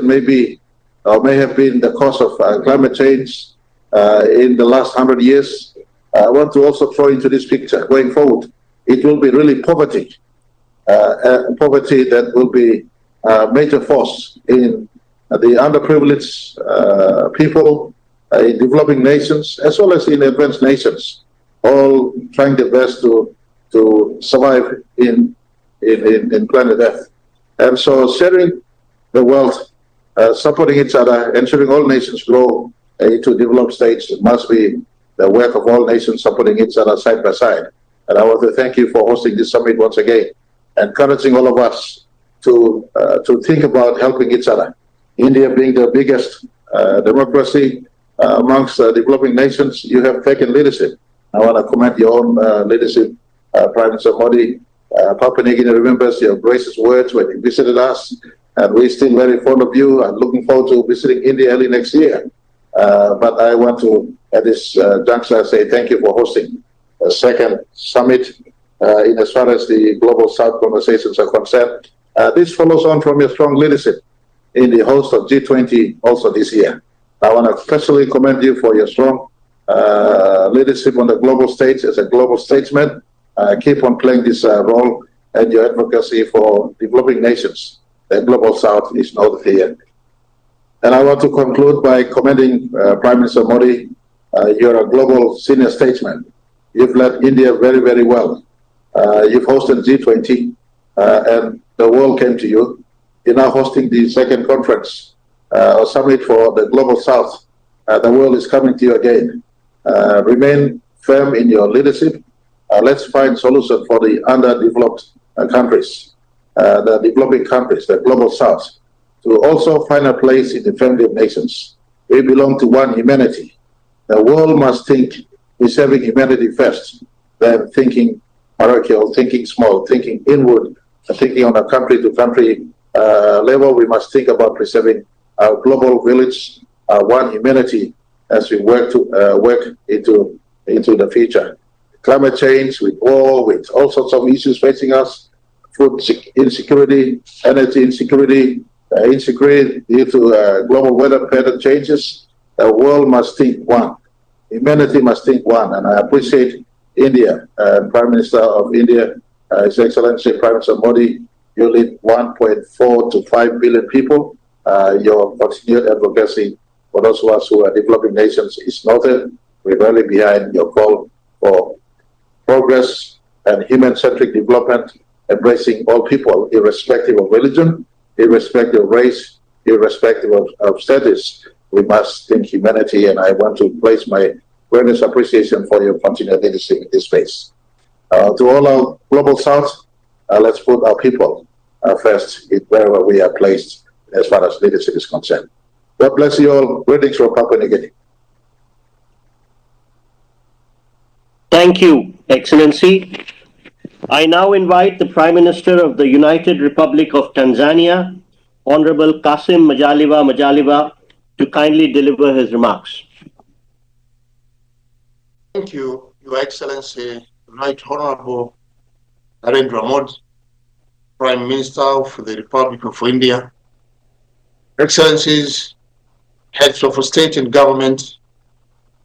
may be or may have been the cause of climate change in the last 100 years. I want to also throw into this picture going forward. It will be really poverty, poverty that will be a major force in the underprivileged people in developing nations as well as in advanced nations, all trying their best to survive in planet Earth. And so sharing the wealth, supporting each other, ensuring all nations grow into developed states must be the work of all nations supporting each other side by side. And I want to thank you for hosting this summit once again, encouraging all of us to think about helping each other. India being the biggest democracy amongst developing nations, you have taken leadership. I want to commend your own leadership, Prime Minister Modi. Papua New Guinea remembers your gracious words when you visited us, and we're still very fond of you and looking forward to visiting India early next year. But I want to, at this juncture, say thank you for hosting a second summit in as far as the Global South conversations are concerned. This follows on from your strong leadership in the host of G20 also this year. I want to especially commend you for your strong leadership on the global stage as a global statesman. Keep on playing this role and your advocacy for developing nations. The Global South is not here. And I want to conclude by commending Prime Minister Modi. You're a global senior statesman. You've led India very, very well. You've hosted G20 and the world came to you. You're now hosting the second conference or summit for the Global South. The world is coming to you again. Remain firm in your leadership. Let's find solutions for the underdeveloped countries, the developing countries, the Global South, to also find a place in the family of nations. We belong to one humanity. The world must think preserving humanity first, then thinking parochial, thinking small, thinking inward, thinking on a country-to-country level. We must think about preserving our global village, our one humanity, as we work into the future. Climate change, with war, with all sorts of issues facing us, food insecurity, energy insecurity, insecurity due to global weather pattern changes. The world must think one. Humanity must think one. And I appreciate India, Prime Minister of India, His Excellency Prime Minister Modi. You lead 1.4 to 5 billion people. Your continued advocacy for those of us who are developing nations is noted. We're really behind your call for progress and human-centric development, embracing all people, irrespective of religion, irrespective of race, irrespective of status. We must think humanity, and I want to place my greatest appreciation for your continued leadership in this space. To all our Global South, let's put our people first wherever we are placed as far as leadership is concerned. God bless you all. Greetings from Papua New Guinea. Thank you, Excellency. I now invite the Prime Minister of the United Republic of Tanzania, Honorable Kassim Majaliwa, to kindly deliver his remarks. Thank you, Your Excellency, Right Honorable Narendra Modi, Prime Minister of the Republic of India, Excellencies, Heads of State and Government,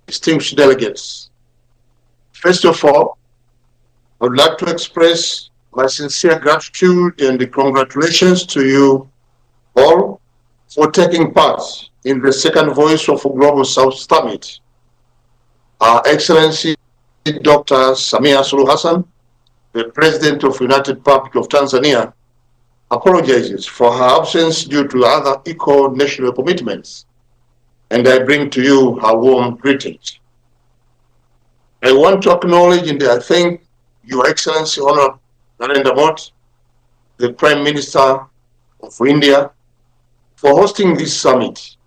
distinguished delegates. First of all, I would like to express my sincere gratitude and congratulations to you all for taking part in the second Voice of Global South Summit. Our Excellency Dr. Samia Suluhu Hassan, the President of the United Republic of Tanzania, apologizes for her absence due to other equal national commitments, and I bring to you her warm greetings. I want to acknowledge and I thank Your Excellency Honorable Narendra Modi, the Prime Minister of India, for hosting this summit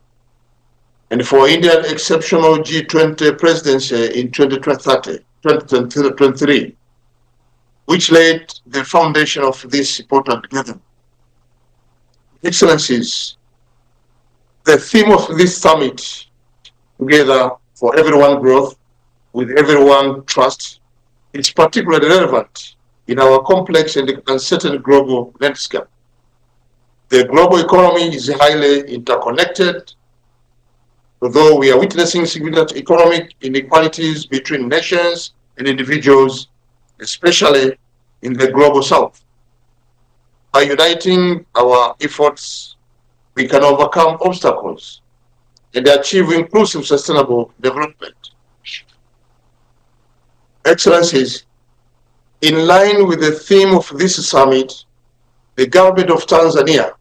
and for India's exceptional G20 presidency in 2023, which laid the foundation of this important gathering. Excellencies, the theme of this summit, Together for Everyone Growth, with Everyone Trust, is particularly relevant in our complex and uncertain global landscape. The global economy is highly interconnected, although we are witnessing significant economic inequalities between nations and individuals, especially in the global south. By uniting our efforts, we can overcome obstacles and achieve inclusive sustainable development. Excellencies, in line with the theme of this summit, the government of Tanzania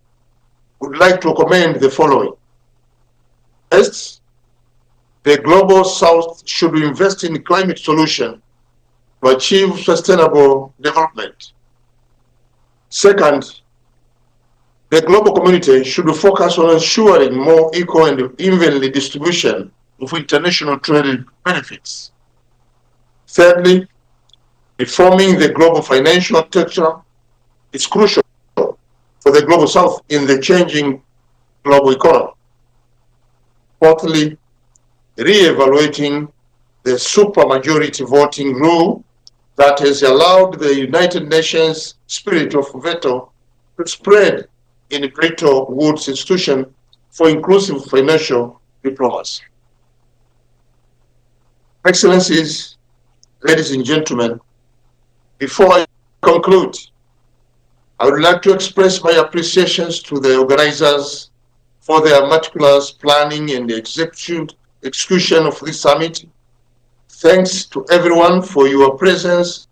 would like to commend the following. First, the Global South should invest in climate solution to achieve sustainable development. Second, the global community should focus on ensuring more equal and evenly distribution of international trade benefits. Thirdly, reforming the global financial architecture is crucial for the global south in the changing global economy. Fourthly, re-evaluating the supermajority voting rule that has allowed the United Nations spirit of veto to spread in Bretton Woods institution for inclusive financial diplomacy. Excellencies, ladies and gentlemen, before I conclude, I would like to express my appreciations to the organizers for their meticulous planning and execution of this summit. Thanks to everyone for your presence,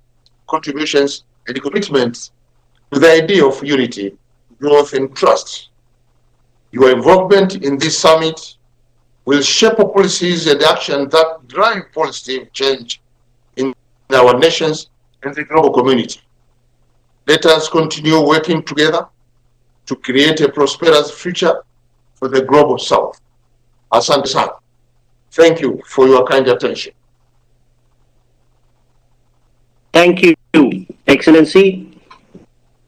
contributions, and commitment to the idea of unity, growth, and trust. Your involvement in this summit will shape policies and action that drive positive change in our nations and the global community. Let us continue working together to create a prosperous future for the global south. Asante sana. Thank you for your kind attention. Thank you, Excellency.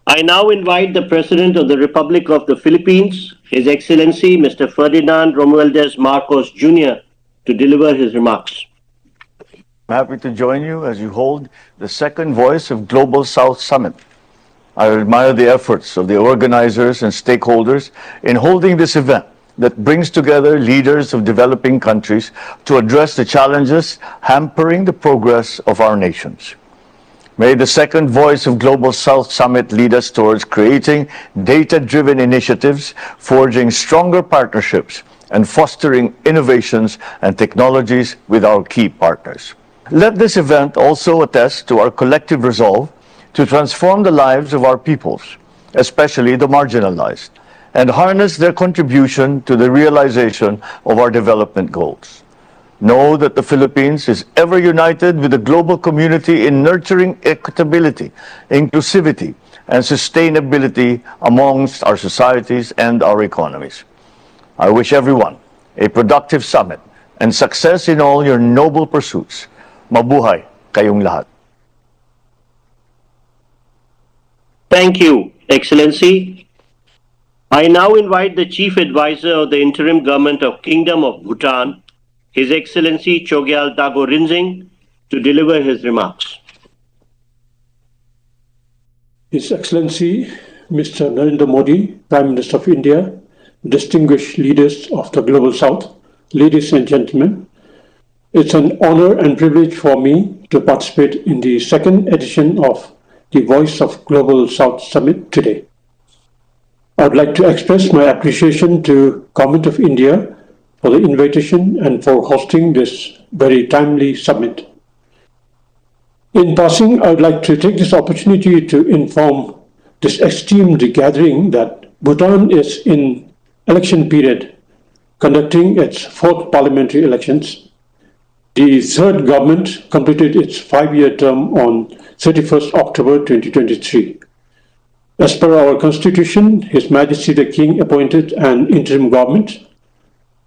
I now invite the President of the Republic of the Philippines, His Excellency Mr. Ferdinand Romualdez Marcos Jr., to deliver his remarks. I'm happy to join you as you hold the second Voice of Global South Summit. I admire the efforts of the organizers and stakeholders in holding this event that brings together leaders of developing countries to address the challenges hampering the progress of our nations. May the second Voice of Global South Summit lead us towards creating data-driven initiatives, forging stronger partnerships, and fostering innovations and technologies with our key partners. Let this event also attest to our collective resolve to transform the lives of our peoples, especially the marginalized, and harness their contribution to the realization of our development goals. Know that the Philippines is ever united with the global community in nurturing equitability, inclusivity, and sustainability amongst our societies and our economies. I wish everyone a productive summit and success in all your noble pursuits. Mabuhay kayong lahat. Thank you, Excellency. I now invite the Chief Advisor of the Interim Government of Kingdom of Bhutan, His Excellency Chogyal Dago Rinzing, to deliver his remarks. His Excellency Mr. Narendra Modi, Prime Minister of India, distinguished leaders of the Global South, ladies and gentlemen, it's an honor and privilege for me to participate in the second edition of the Voice of Global South Summit today. I would like to express my appreciation to Government of India for the invitation and for hosting this very timely summit. In passing, I would like to take this opportunity to inform this esteemed gathering that Bhutan is in election period, conducting its fourth parliamentary elections. The third government completed its 5-year term on 31st October 2023. As per our constitution, His Majesty the King appointed an interim government.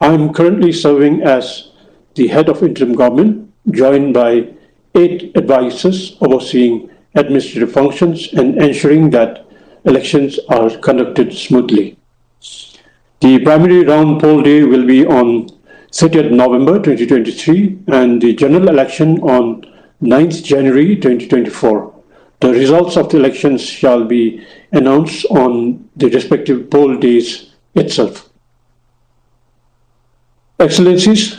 I am currently serving as the head of interim government, joined by 8 advisors overseeing administrative functions and ensuring that elections are conducted smoothly. The primary round poll day will be on 30th November 2023 and the general election on 9th January 2024. The results of the elections shall be announced on the respective poll days itself. Excellencies,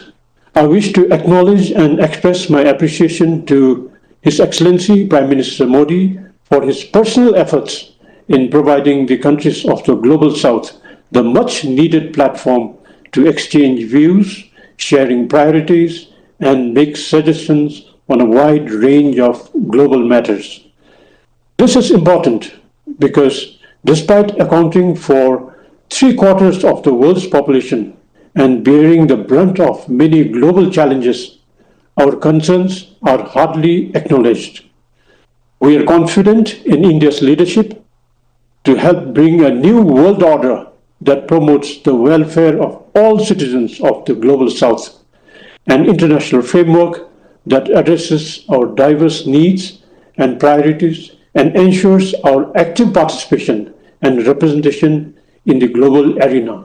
I wish to acknowledge and express my appreciation to His Excellency Prime Minister Modi for his personal efforts in providing the countries of the Global South the much needed platform to exchange views, sharing priorities, and make suggestions on a wide range of global matters. This is important because despite accounting for 3/4 of the world's population and bearing the brunt of many global challenges, our concerns are hardly acknowledged. We are confident in India's leadership to help bring a new world order that promotes the welfare of all citizens of the Global South, an international framework that addresses our diverse needs and priorities and ensures our active participation and representation in the global arena.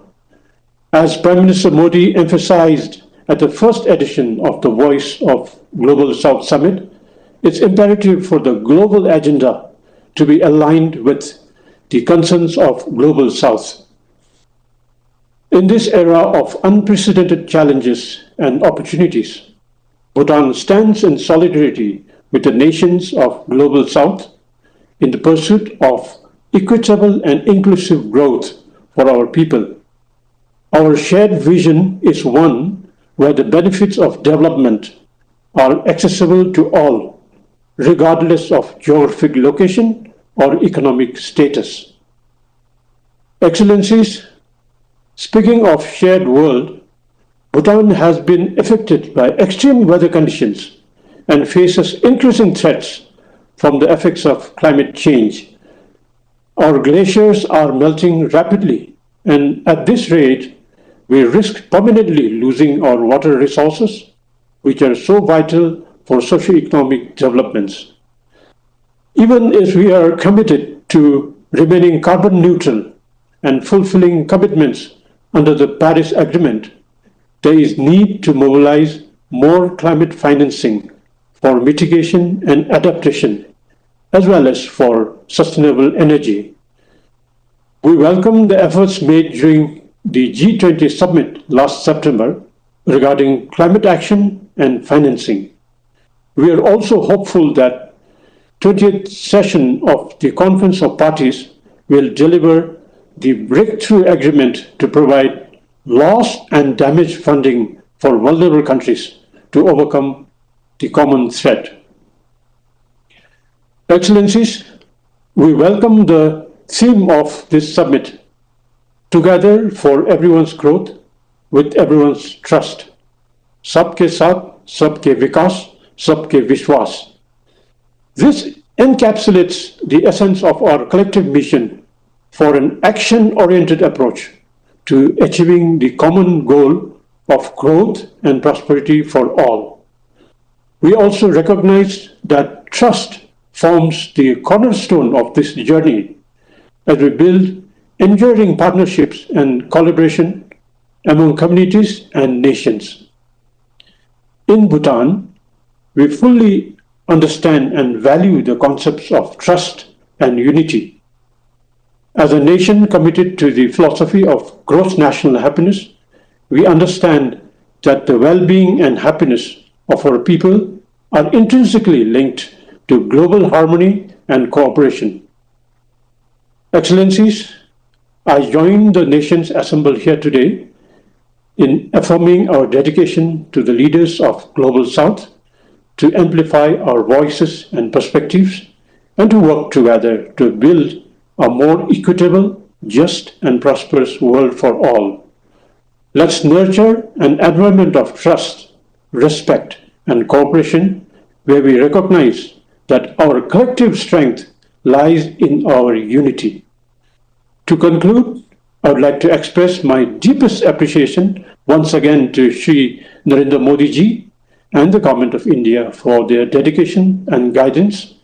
As Prime Minister Modi emphasized at the first edition of the Voice of Global South Summit, it's imperative for the global agenda to be aligned with the concerns of Global South. In this era of unprecedented challenges and opportunities, Bhutan stands in solidarity with the nations of Global South in the pursuit of equitable and inclusive growth for our people. Our shared vision is one where the benefits of development are accessible to all, regardless of geographic location or economic status. Excellencies, speaking of shared world, Bhutan has been affected by extreme weather conditions and faces increasing threats from the effects of climate change. Our glaciers are melting rapidly, and at this rate, we risk permanently losing our water resources, which are so vital for socio-economic developments. Even as we are committed to remaining carbon neutral and fulfilling commitments under the Paris Agreement, there is need to mobilize more climate financing for mitigation and adaptation, as well as for sustainable energy. We welcome the efforts made during the G20 summit last September regarding climate action and financing. We are also hopeful that 20th session of the Conference of Parties will deliver the breakthrough agreement to provide loss and damage funding for vulnerable countries to overcome the common threat. Excellencies, we welcome the theme of this summit, Together for Everyone's Growth with Everyone's Trust. Sabke Saath, Sabke Vikas, Sabke Vishwas. This encapsulates the essence of our collective mission for an action-oriented approach to achieving the common goal of growth and prosperity for all. We also recognize that trust forms the cornerstone of this journey as we build enduring partnerships and collaboration among communities and nations. In Bhutan, we fully understand and value the concepts of trust and unity. As a nation committed to the philosophy of gross national happiness, we understand that the well-being and happiness of our people are intrinsically linked to global harmony and cooperation. Excellencies, I join the nations assembled here today in affirming our dedication to the leaders of Global South to amplify our voices and perspectives and to work together to build a more equitable, just, and prosperous world for all. Let's nurture an environment of trust, respect, and cooperation where we recognize that our collective strength lies in our unity. To conclude, I would like to express my deepest appreciation once again to Shri Narendra Modi ji and the Government of India for their dedication and guidance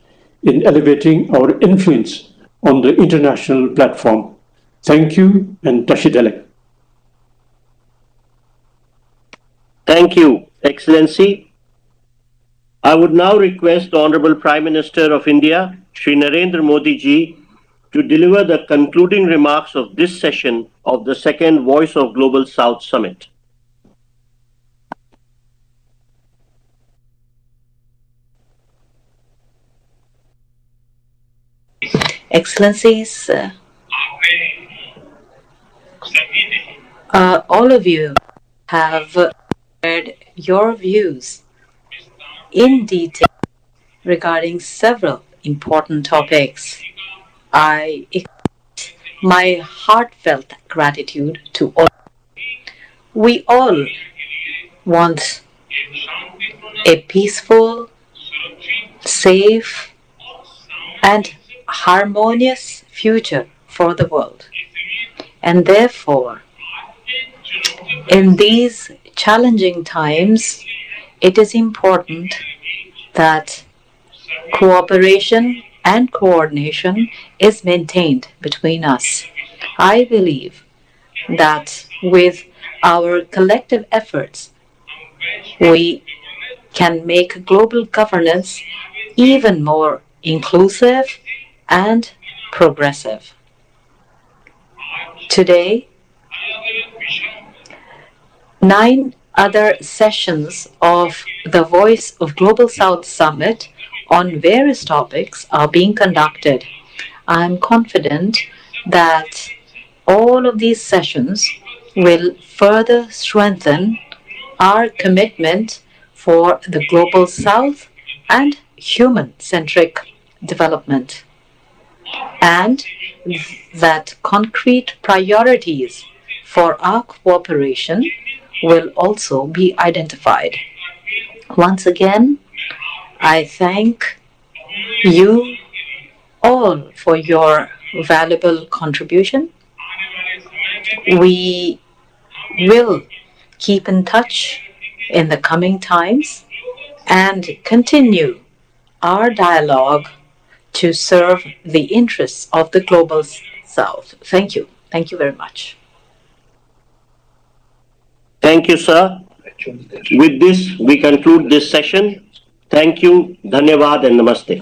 in elevating our influence on the international platform. Thank you and Tashidele. Thank you, Excellency. I would now request the Honorable Prime Minister of India, Shri Narendra Modi ji, to deliver the concluding remarks of this session of the second Voice of Global South Summit. Excellencies, all of you have shared your views in detail regarding several important topics. I extend my heartfelt gratitude to all. We all want a peaceful, safe, and harmonious future for the world. And therefore, in these challenging times, it is important that cooperation and coordination is maintained between us. I believe that with our collective efforts, we can make global governance even more inclusive and progressive. Today, 9 other sessions of the Voice of Global South Summit on various topics are being conducted. I'm confident that all of these sessions will further strengthen our commitment for the Global South and human-centric development, and that concrete priorities for our cooperation will also be identified. Once again, I thank you all for your valuable contribution. We will keep in touch in the coming times and continue our dialogue to serve the interests of the Global South. Thank you. Thank you very much. Thank you, sir. With this, we conclude this session. Thank you, Dhanyavad, and Namaste.